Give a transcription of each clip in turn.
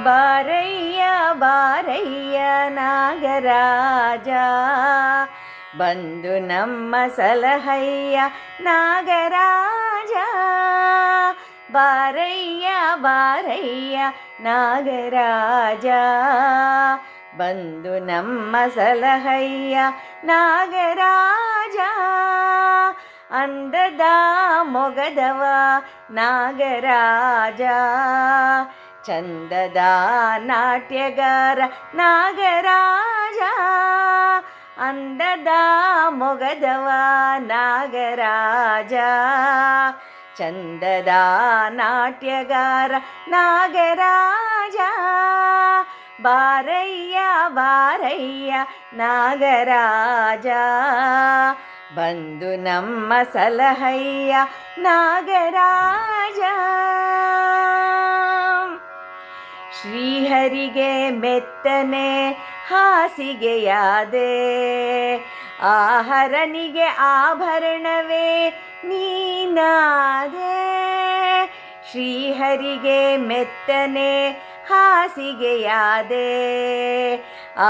ಬಾರಯ್ಯ ಬಾರಯ್ಯ ನಾಗರಾಜ, ಬಂದು ನಮ್ಮ ಸಲಹಯ್ಯ ನಾಗರಾಜ. ಬಾರಯ್ಯ ಬಾರಯ್ಯ ನಾಗರಾಜ, ಬಂದು ನಮ್ಮ ಸಲಹಯ್ಯ ನಾಗರಾಜ. ಅಂದದ ಮೊಗದವ ನಾಗರಾಜ, ಚಂದದ ನಾಟ್ಯಗಾರ ನಾಗರಾಜ. ಅಂದದ ಮೊಗದವ ನಾಗರಾಜ, ಚಂದದ ನಾಟ್ಯಗಾರ ನಾಗರಾಜ. ಬಾರಯ್ಯ ಬಾರಯ್ಯ ನಾಗರಾಜ, ಬಂದು ನಮ್ಮ ಸಲಹಯ್ಯ ನಾಗರಾಜ. ಶ್ರೀಹರಿಗೆ ಮೆತ್ತನೆ ಹಾಸಿಗೆಯಾದೆ, ಆಹರನಿಗೆ ಆಭರಣವೇ ನೀನಾದೆ. ಶ್ರೀಹರಿಗೆ ಮೆತ್ತನೆ ಹಾಸಿಗೆಯಾದೆ,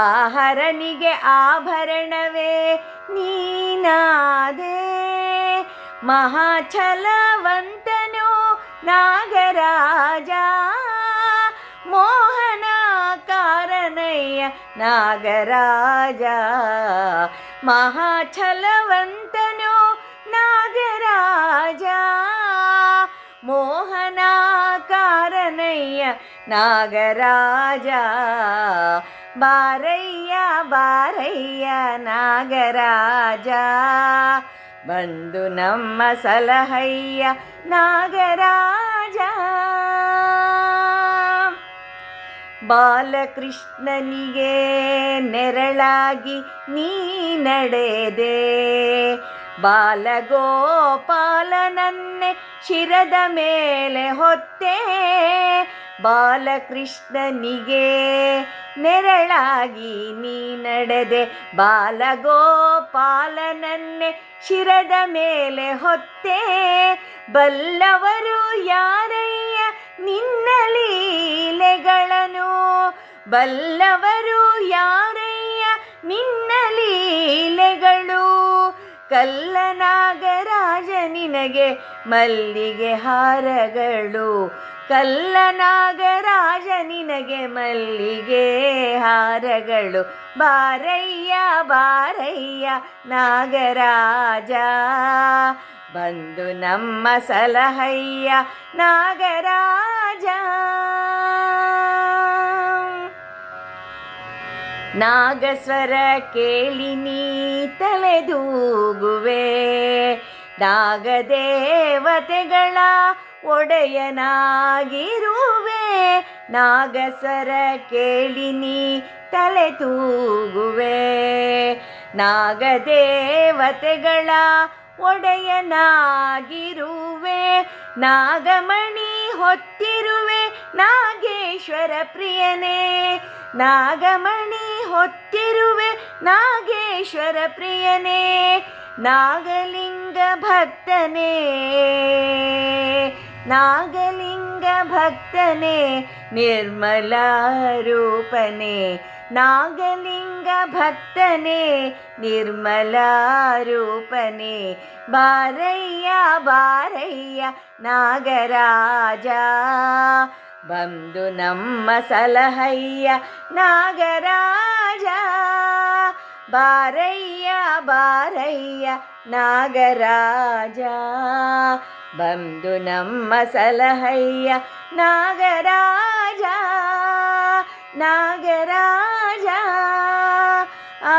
ಆಹರನಿಗೆ ಆಭರಣವೇ ನೀನಾದೆ. ಮಹಾಛಲವಂತನು ನಾಗರಾಜ, ಮೋಹನ ಕಾರಣಯ್ಯ ನಾಗರಾಜ. ಮಹಾಛಲವಂತನು ನಾಗರಾಜ, ಮೋಹನ ಕಾರಣಯ್ಯ ನಾಗರಾಜ. ಬಾರಯ್ಯ ಬಾರಯ್ಯ ನಾಗರಾಜ, ಬಂದು ನಮ್ಮ ಸಲಹಯ್ಯ ನಾಗರಾಜ. ಬಾಲಕೃಷ್ಣನಿಗೆ ನೆರಳಾಗಿ ನೀ ನಡೆದೆ, ಬಾಲಗೋಪಾಲನನ್ನೇ ಶಿರದ ಮೇಲೆ ಹೊತ್ತೆ. ಬಾಲಕೃಷ್ಣನಿಗೆ ನೆರಳಾಗಿ ನೀ ನಡೆದೆ, ಬಾಲಗೋಪಾಲನನ್ನೇ ಶಿರದ ಮೇಲೆ ಹೊತ್ತೆ. ಬಲ್ಲವರು ಯಾರಯ್ಯ ನಿನ್ನ ಲೀಲೆಗಳನ್ನು, ಬಲ್ಲವರು ಯಾರಯ್ಯ ನಿನ್ನ ಲೀಲೆಗಳು. ಕಲ್ಲನಾಗರಾಜ ನಿನಗೆ ಮಲ್ಲಿಗೆ ಹಾರಗಳು, ಕಲ್ಲನಾಗರಾಜ ನಿನಗೆ ಮಲ್ಲಿಗೆ ಹಾರಗಳು. ಬಾರಯ್ಯ ಬಾರಯ್ಯ ನಾಗರಾಜ, ಬಂದು ನಮ್ಮ ಸಲಹಯ್ಯ ನಾಗರಾಜ. ನಾಗಸ್ವರ ಕೇಳಿ ನೀ ತಲೆದೂಗುವೆ, ನಾಗದೇವತೆಗಳ ಒಡೆಯನಾಗಿರುವೆ. ನಾಗಸ್ವರ ಕೇಳಿ ನೀ ತಲೆ ತೂಗುವೆ, ನಾಗದೇವತೆಗಳ ಒಡೆಯನಾಗಿರುವೆ. ನಾಗಮಣಿ ಹೊತ್ತಿರುವೆ ನಾಗೇಶ್ವರ ಪ್ರಿಯನೇ, ನಾಗಮಣಿ ಹೊತ್ತಿರುವೆ ನಾಗೇಶ್ವರ ಪ್ರಿಯನೇ. ನಾಗಲಿಂಗ ಭಕ್ತನೇ, ನಾಗಲಿಂಗ ಭಕ್ತನೇ, ನಿರ್ಮಲ ರೂಪನೇ. ನಾಗಲಿಂಗ ಭಕ್ತನೇ, ನಿರ್ಮಲ ರೂಪನೇ. ಬಾರಯ್ಯ ಬಾರಯ್ಯ ನಾಗರಾಜ, ಬಂದು ನಮ್ಮ ಸಲಹಯ್ಯ ನಾಗರಾಜ. ಬಾರಯ್ಯ ಬಾರಯ್ಯ ನಾಗರಾಜ, ಬಂದು ನಮ್ಮ ಸಲಹಯ್ಯ ನಾಗರಾಜ. ನಾಗರಾಜ ಆ